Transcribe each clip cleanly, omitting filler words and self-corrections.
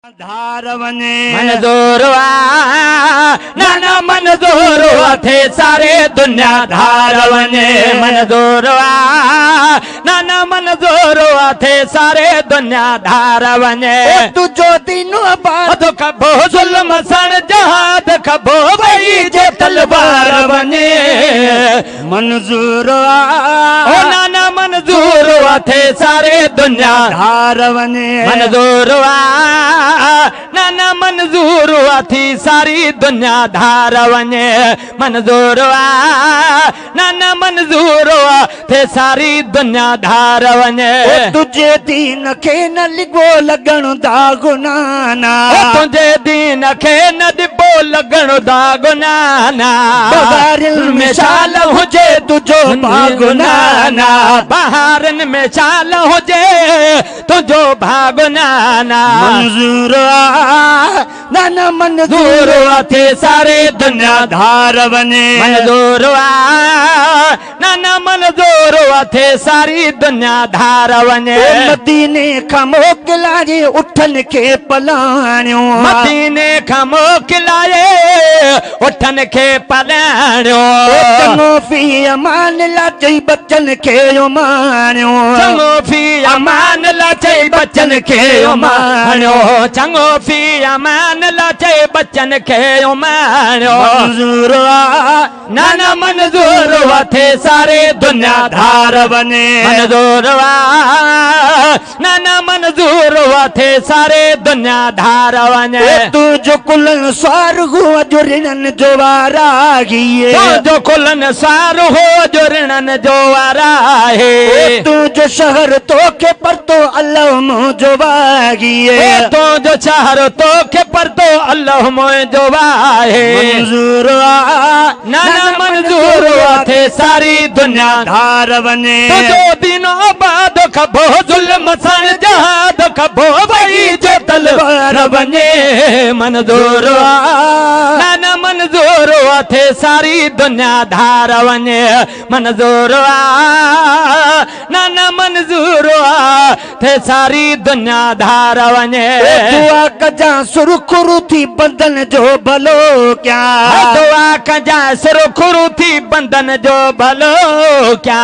धार वने मंजूर नाना मंजूर थे सारे दुनिया धार वने मंजूर नाना मंजूर थे सारे दुनिया धार वने तुझो तीनों बाद कबो जुल्म सण जहाद कबो वही जे तलवार वने मंजूर ओ नाना मंजूर थे सारे दुनिया धार वने मंजूर नाना मंजूर थी सारी दुनिया धार वने मंजूर नाना मंजूर थे सारी दुनिया धार वने तुझे दीन खे न लिगो लगण दागु नाना तुझे दीन खे न दिबो लगण दागु नाना बहारिन में शाल हुजे तुझो भागु नाना बहारन में शाल हुजे तुझो भागु नाना मंजूर नाना मंजूर थे सारे दुनिया धार वने मंजूर नाना मंजूर थे सारी दुनिया धार वने मदीने खां मोकिलाए उठन के पलाणियो मदीने खां मोकिलाए उठन के पलाणियो चङो फी अमान ला चई बच्चन के माणियो चङो फी अमान ला चई बच्चन के माणियो चङो फी अमान ला चई बच्चन के माणियो मंजूर नाना मंजूर थे सारे दुनिया धार वने मंजूर नाना मंजूर थे सारे दुनिया धार वने तू जो कुलन स्वार हुआ जो ऋणन जो वारागिए जो कुलन सार हो जो ऋणन जो वारा है तू जो शहर तो के पर तो अल्लाह मो जो वागिए तो जो शहर तो के पर तो अल्लाह मो जो वाहे मंजूर नाना मंजूर थे सारी दुनिया धार वने जो दिनों बाद कबो जुल्म सण जहाद कबो वही जो तलवार बने मंजूर नाना मंजूर थे सारी दुनिया धार वने मंजूर नाना मंजूर थे सारी दुनिया धार वने दुआ कजा सुरखुरु थी बंधन जो भलो क्या दुआ कजा सुरखुरु थी बंधन जो भलो क्या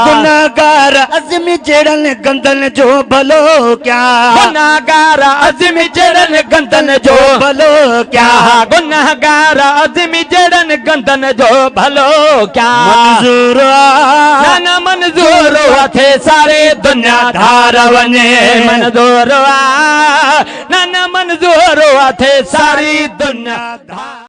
गुनाहगार अज़मी जड़न गंदन जो भलो क्या गुनाहगार अज़मी जड़न गंदन जो भलो क्या गुनाहगार अज़मी जड़न गंदन जो भलो क्या मंजूर नाना मंजूर थे सारे दुनिया धार वने मंजूर नाना मंजूर थे सारी दुनिया धार